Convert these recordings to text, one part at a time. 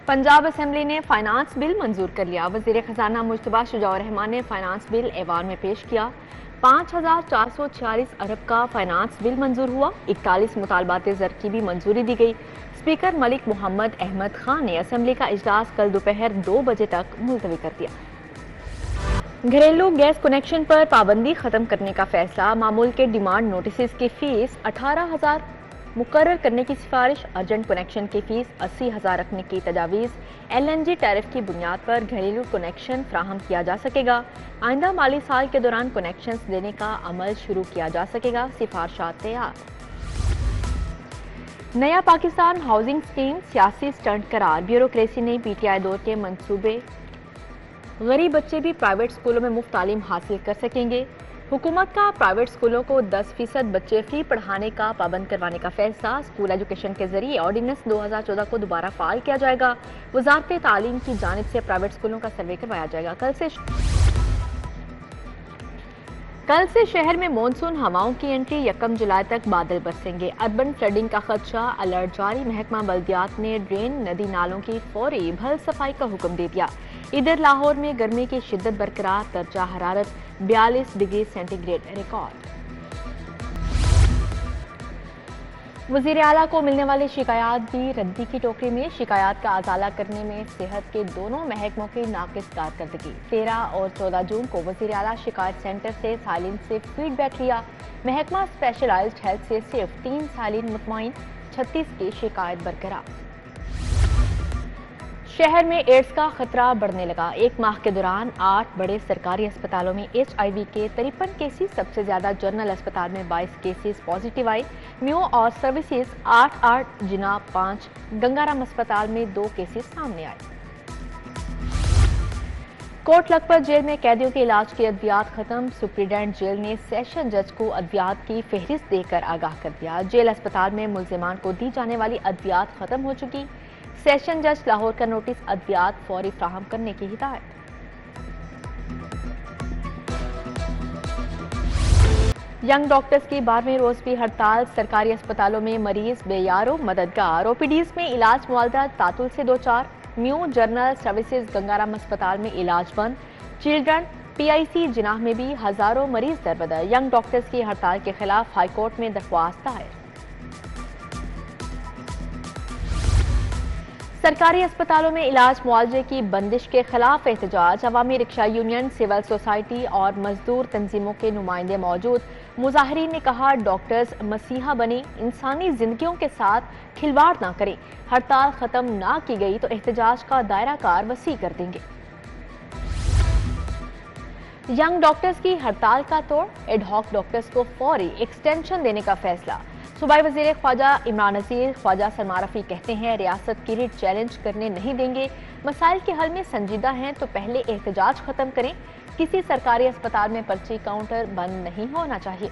Punjab assembly ने finance bill मंजूर कर लिया। वजीर खजाना मुश्तबा शुजाउर रहमान ने फाइनेंस बिल ऐवान में पेश किया। 5,446 अरब का फाइनेंस बिल मंजूर हुआ। 41 मुतालबात ज़र की भी मंजूरी दी गई। स्पीकर मलिक मोहम्मद अहमद खान ने असेंबली का इजलास कल दोपहर 2 बजे तक मुलतवी कर दिया। घरेलू गैस कनेक्शन पर पाबंदी खत्म करने का फैसला। मामूल के डिमांड नोटिस की फीस 18,000 मुकर्रर करने की सिफारिश। अर्जेंट कनेक्शन की फीस 80,000 रखने की तजावीज़। LNG टैरिफ की बुनियाद पर घरेलू कनेक्शन फ्राहम किया जा सकेगा। आइंदा माली साल के दौरान कनेक्शन देने का अमल शुरू किया जा सकेगा। सिफारिशात तैयार। नया पाकिस्तान हाउसिंग स्कीम सियासी स्टंट करार। ब्यूरोक्रेसी ने PTI दौर के मंसूबे। गरीब बच्चे भी प्राइवेट स्कूलों में मुफ्त तालीम हासिल कर सकेंगे। हुकूमत का प्राइवेट स्कूलों को 10% बच्चे फ्री पढ़ाने का पाबंद करवाने का फैसला। स्कूल एजुकेशन के जरिए ऑर्डिनेंस 2014 को दोबारा फाल किया जाएगा। वजारत तालीम की जानिब से प्राइवेट स्कूलों का सर्वे करवाया जाएगा। कल से शहर में मानसून हवाओं की एंट्री। 1 जुलाई तक बादल बरसेंगे। अर्बन फ्लडिंग का खदशा, अलर्ट जारी। महकमा बल्दियात ने ड्रेन नदी नालों की फौरी भल सफाई का हुक्म दे दिया। इधर लाहौर में गर्मी की शिद्दत बरकरार। दर्जा हरारत 42 डिग्री सेंटीग्रेड रिकॉर्ड। वजीर आला को मिलने वाली शिकायत भी रद्दी की टोकरी में। शिकायत का अजाला करने में सेहत के दोनों महकमों की नाकिस कारकर्दगी। 13 और 14 जून को वजीर आला शिकायत सेंटर से सालिन से फीडबैक लिया। महकमा स्पेशलाइज्ड हेल्थ से सिर्फ 3 सालिन मुतमईन, 36 की शिकायत बरकरार। शहर में एड्स का खतरा बढ़ने लगा। 1 माह के दौरान 8 बड़े सरकारी अस्पतालों में HIV के 53 केसेस। सबसे ज्यादा जनरल अस्पताल में 22 केसेस पॉजिटिव आए। म्यू और सर्विसेज 8 जिना 5। गंगाराम अस्पताल में 2 केसेस सामने आए। कोट लखपत जेल में कैदियों के इलाज की अद्वियात खत्म। सुप्रीडेंट जेल ने सेशन जज को अद्वियात की फहरिस्त देकर आगाह कर दिया। जेल अस्पताल में मुल्जिमान को दी जाने वाली अद्वियात खत्म हो चुकी। सेशन जज लाहौर का नोटिस अद्वियात फौरी फ्राहम करने की हिदायत। यंग डॉक्टर्स की 12वें रोज भी हड़ताल। सरकारी अस्पतालों में मरीज बेयारो मददगार। OPDs में इलाज मुआलजा तातुल से 2-4। म्यू जनरल सर्विसेज गंगाराम अस्पताल में इलाज बंद। चिल्ड्रन PIC जिनाह में भी हजारों मरीज दरबदर। यंग डॉक्टर्स की हड़ताल के खिलाफ हाईकोर्ट में दरख्वास्त दायर। सरकारी अस्पतालों में इलाज मुआवजे की बंदिश के खिलाफ एहतजाज। अवामी रिक्शा यूनियन, सिविल सोसाइटी और मजदूर तंजीमों के नुमाइंदे मौजूद। मुजाहिरीन ने कहा डॉक्टर्स मसीहा बने, इंसानी जिंदगियों के साथ खिलवाड़ ना करें। हड़ताल खत्म ना की गई तो एहतजाज का दायरा कार वसी कर देंगे। यंग डॉक्टर्स की हड़ताल का तोड़। एडहॉक डॉक्टर्स को फौरी एक्सटेंशन देने का फैसला। सूबाई वजीर ख्वाजा इमरान नज़ीर ख्वाजा सलमान रफी कहते हैं रियासत की रिट चैलेंज करने नहीं देंगे। मसाइल के हल में संजीदा हैं तो पहले एहतजाज खत्म करें। किसी सरकारी अस्पताल में पर्ची काउंटर बंद नहीं होना चाहिए।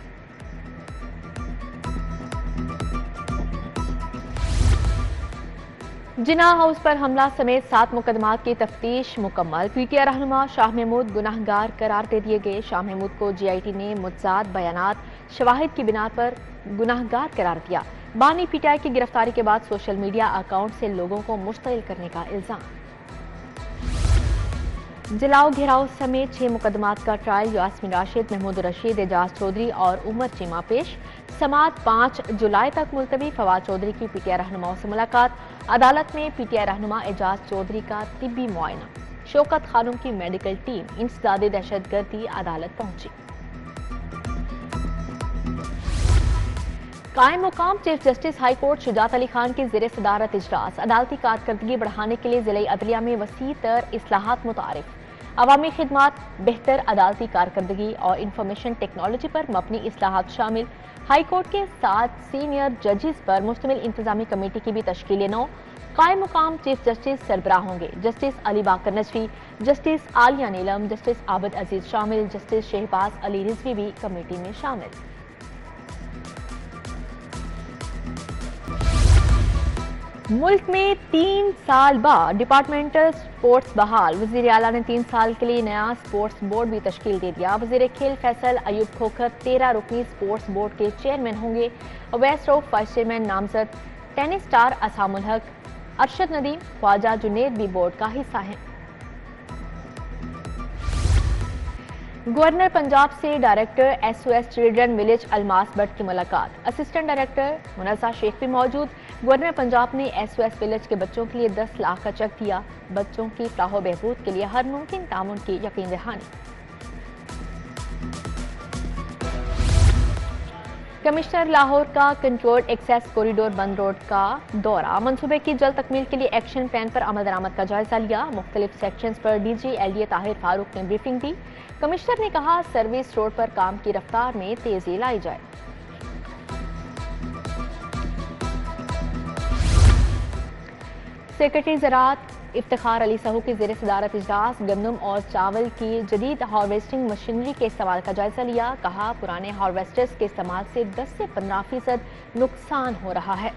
जिना हाउस पर हमला समेत 7 मुकदमात की तफ्तीश मुकम्मल। PTI रहनुमा शाह महमूद गुनाहगार करार दे दिए गए। शाह महमूद को GIT ने मुतजाद बयानात शवाहिद की बिना पर गुनाहगार करार दिया। बानी PTI की गिरफ्तारी के बाद सोशल मीडिया अकाउंट से लोगों को मुश्तइल करने का इल्जाम। जलाओ घेराव समेत 6 मुकदमात का ट्रायल। यास्मीन राशिद, महमूद रशीद, एजाज चौधरी और उमर चीमा पेश। समात 5 जुलाई तक मुलतवी। फवाद चौधरी की PTI रहनुमाओं से मुलाकात। अदालत में PTI रहनुमा एजाज चौधरी का तिब्बी मुआयना। शौकत खानम की मेडिकल टीम इंसदादे दहशतगर्दी अदालत पहुंची। कायम मुकाम chief justice high court Shujaat Ali Khan की ज़ेर सदारत इजलास। अदालती कारकर्दगी बढ़ाने के लिए ज़िले अदलिया में वसी तर इस्लाहात मुतारिफ। अवामी खिदमात, बेहतर अदालती कारकर्दगी और इंफॉर्मेशन टेक्नोलॉजी पर मबनी इस्लाहात शामिल। हाई कोर्ट के 7 सीनियर जजेस पर मुश्तमिल इंतजामी कमेटी की भी तश्कील 9। कायम मुकाम चीफ जस्टिस सरबराह होंगे। जस्टिस अली बाकर नजवी, जस्टिस आलिया नीलम, जस्टिस आबिद अजीज शामिल। जस्टिस शहबाज अली रिजवी भी कमेटी में शामिल। मुल्क में 3 साल बाद डिपार्टमेंटल स्पोर्ट्स बहाल। वजीर आला ने 3 साल के लिए नया स्पोर्ट्स बोर्ड भी तश्कील दे दिया। वजीर खेल फैसल अयूब खोखर 13 रुकनी स्पोर्ट्स बोर्ड के चेयरमैन होंगे। वेस्ट रॉफ वाइस चेयरमैन नामजद टेनिस स्टार असामुल हक, अरशद नदीम, ख्वाजा जुनेद भी बोर्ड का हिस्सा हैं। गवर्नर पंजाब से director SOS children village Almas but की मुलाकात। असिस्टेंट डायरेक्टर मुनज़्ज़ा शेख भी मौजूद। गवर्नर पंजाब ने SOS विलेज के बच्चों के लिए 10 लाख का चेक दिया। बच्चों की फलाह बहबूद के लिए हर मुमकिन तामुन की यकीन दहानी। कमिश्नर लाहौर का कंट्रोल्ड एक्सेस कॉरिडोर बंद रोड का दौरा। मंसूबे की जल्द तकमील के लिए एक्शन प्लान पर अमल दरामद का जायजा लिया। मुख्तलिफ सेक्शंस पर DG LDA ताहिर फारूक ने ब्रीफिंग दी। कमिश्नर ने कहा सर्विस रोड पर काम की रफ्तार में तेजी लाई जाए। सेक्रेटरी ज़राअत इफ्तिखार अली सहू की ज़ेर सदारत इजलास गंदम और चावल की जदीद हार्वेस्टिंग मशीनरी के इस्तेमाल का जायजा लिया। कहा पुराने हार्वेस्टर्स के इस्तेमाल से 10 से 15% नुकसान हो रहा है।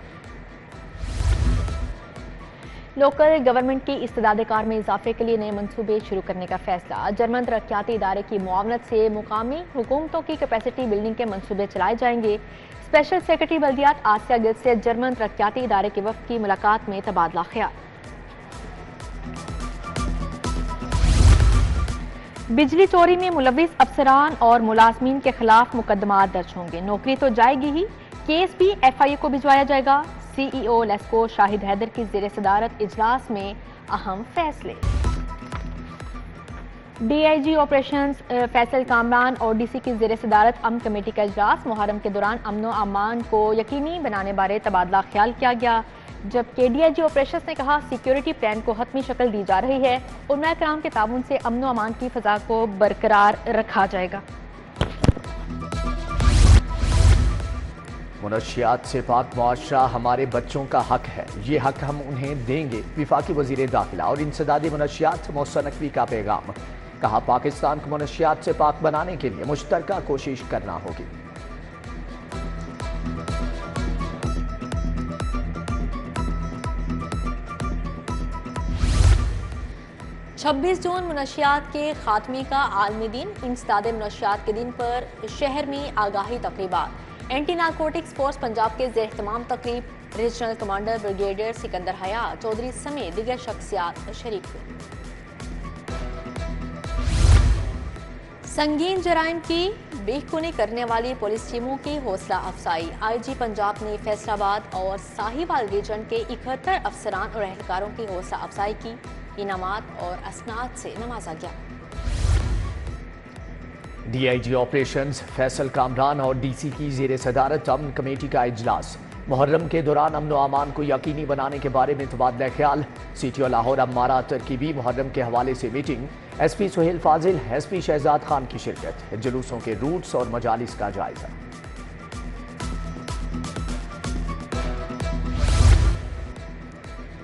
लोकल गवर्नमेंट की इस्तेदाद कार में इजाफे के लिए नए मंसूबे शुरू करने का फैसला। जर्मन तरक्याती इदारे की मुआवनत से मुकामी हुकूमतों की कैपेसिटी बिल्डिंग के मंसूबे चलाए जाएंगे। स्पेशल सेक्रेटरी बल्दियात आसिया गिल से जर्मन तरक्याती इदारे के वफ्द की मुलाकात में तबादला ख्याल। बिजली चोरी में मुलविस अफसरान और मुलाजमीन के खिलाफ मुकदमात दर्ज होंगे। नौकरी तो जाएगी ही, केस भी FIA को भिजवाया जाएगा। CEO लेस्को शाहिद हैदर की ज़ेर सदारत इजलास में अहम फैसले। DIG ऑपरेशंस फैसल कामरान और DC की ज़ेर सदारत अमन कमेटी का इजलास। मुहर्रम के दौरान अमन व अमान को यकीनी बनाने बारे तबादला ख्याल किया गया। जबकि DIG ऑपरेशंस ने कहा सिक्योरिटी प्लान को हतमी शक्ल दी जा रही है। उलमा कराम के ताउन से अमन व अमान की फ़ज़ा को बरकरार रखा जाएगा। मुनशियात से पाक मुआशरा हमारे बच्चों का हक है, ये हक हम उन्हें देंगे। वफाकी वज़ीर दाखिला और इंसदादी मुनशियात मोहसिन नकवी का पैगाम। कहा पाकिस्तान को मुनशियात से पाक बनाने के लिए मुश्तरका कोशिश करना होगी। 26 जून मुनशियात के खात्मे का आलमी दिन। इंसदाद मुनशियात के दिन पर शहर में आगाही तकरीबात। एंटी नारकोटिक्स फोर्स पंजाब के ज़ेर एहतमाम तकरीब रीजनल कमांडर ब्रिगेडियर सिकंदर हयात चौधरी समेत दीगर शख्सियात शरीक हुए। संगीन जराइम की बेखुनी करने वाली पुलिस टीमों की हौसला अफजाई। IG पंजाब ने फैसलाबाद और साहिवाल रीजन के 71 अफसरान और एहलकारों की हौसला अफजाई की। इनामात और असनाद से नवाजा गया। DIG ऑपरेशंस फैसल कामरान और DC की ज़ेर सदारत अमन कमेटी का इजलास। मुहर्रम के दौरान अमन व अमान को यकीनी बनाने के बारे में तबादला ख्याल। CTO लाहौर अम्मारा तरकीबी मुहर्रम के हवाले से मीटिंग। SP सुहेल फाजिल, SP शहजाद खान की शिरकत। जुलूसों के रूट्स और मजालिस का जायजा।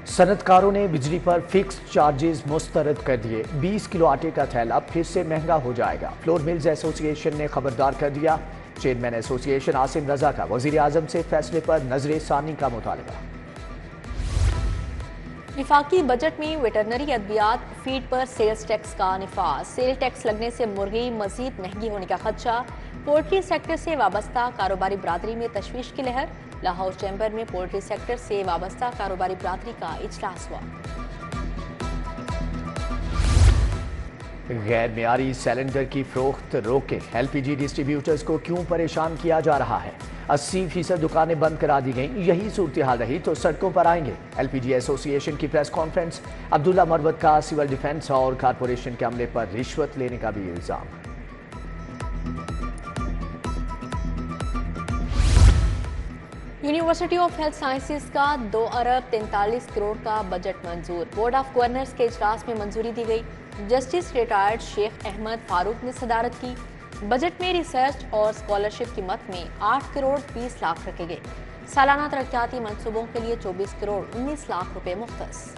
सनतकारों ने बिजली पर फिक्स चार्जेस मुस्तरद कर दिए। 20 किलो आटे का थैला फिर से महंगा हो जाएगा। फ्लोर मिल्स एसोसिएशन ने खबरदार कर दिया। चेयरमैन एसोसिएशन आसिम रजा का वजीर आजम से फैसले पर नजर सानी का मुतालबा। वफाकी बजट में वेटरनरी अद्वियात फीड पर सेल्स टैक्स का निफाज। सेल टैक्स लगने से मुर्गी मजीद महंगी होने का खदशा। पोल्ट्री सेक्टर से वाबस्ता कारोबारी बरादरी में तशवीश की लहर। लाहौर चैम्बर में पोल्ट्री सेक्टर से वाबस्ता कारोबारी बरादरी का इजलास हुआ। गैर मियारी सिलेंडर की फरोख्त रोके। LPG डिस्ट्रीब्यूटर्स को क्यों परेशान किया जा रहा है? 80% दुकानें बंद करा दी गईं। यही सूरत हाल रही तो सड़कों पर आएंगे। LPG एसोसिएशन की प्रेस कॉन्फ्रेंस। अब्दुल्ला मरवत का सिविल डिफेंस और कारपोरेशन के अमले पर रिश्वत लेने का भी इल्जाम। यूनिवर्सिटी ऑफ हेल्थ साइंसेज का 2 अरब 43 करोड़ का बजट मंजूर। बोर्ड ऑफ गवर्नर्स के इजलास में मंजूरी दी गई। जस्टिस रिटायर्ड शेख अहमद फारूक ने सदारत की। बजट में रिसर्च और स्कॉलरशिप की मद में 8 करोड़ 20 लाख रखे गए। सालाना तरक्याती मंसूबों के लिए 24 करोड़ 19 लाख रुपए मुख्तस।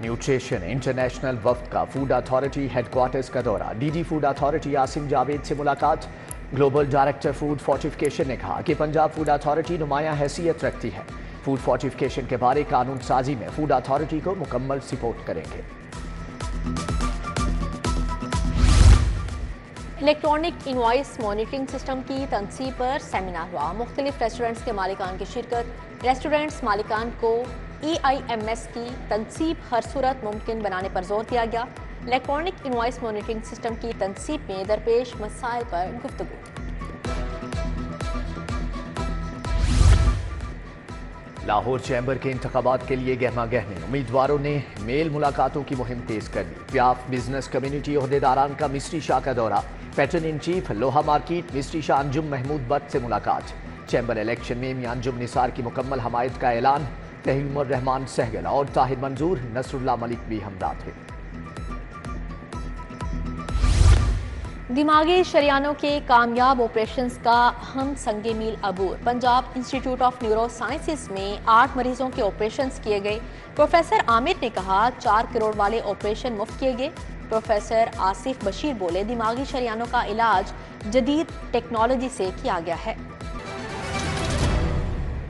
न्यूट्रिशन इंटरनेशनल वफ्द का फूड अथॉरिटी हेडक्वार्टर्स का दौरा। DG food authority Asim Javed से मुलाकात। ग्लोबल डायरेक्टर फूड फोर्टिफिकेशन ने कहा कि पंजाब फूड अथॉरिटी नुमाया हैसियत रखती है। फूड फोर्टिफिकेशन के बारे कानून साजी में फूड अथॉरिटी को मुकम्मल सपोर्ट करेंगे। इलेक्ट्रॉनिक इनवॉइस मॉनिटरिंग सिस्टम की तनसीब पर सेमिनार हुआ। मुख्तलिफ रेस्टोरेंट्स के मालिकान की शिरकत। रेस्टोरेंट्स मालिकान को EIMS की तनसीब हर सूरत मुमकिन बनाने पर जोर दिया गया। इलेक्ट्रॉनिक इनवॉइस मॉनिटरिंग सिस्टम की तनसीब में दरपेश मसाइल पर गुफ्तगू। लाहौर चैम्बर के इंतखाबात के लिए गहमा गहमी। उम्मीदवारों ने मेल मुलाकातों की मुहिम तेज कर दी। व्याप बिजनेस कम्युनिटी ओहदेदारान का मिस्ट्री शाह का दौरा। Patron in chief Loha market मिस्ट्री शाह अंजुम महमूद बट से मुलाकात। चैम्बर इलेक्शन में मियां अंजुम निसार की मुकम्मल हमायत का ऐलान। तहीम रहमान सहगल और ताहिर मंजूर नसरुल्लाह मलिक भी हमरा थे। दिमागी शरियानों के कामयाब ऑपरेशंस का हम संगे मील अबूर। Punjab institute of neuro sciences में 8 मरीजों के ऑपरेशंस किए गए। प्रोफेसर आमिर ने कहा 4 करोड़ वाले ऑपरेशन मुफ्त किए गए। प्रोफेसर आसिफ बशीर बोले दिमागी शरियानों का इलाज जदीद टेक्नोलॉजी से किया गया है।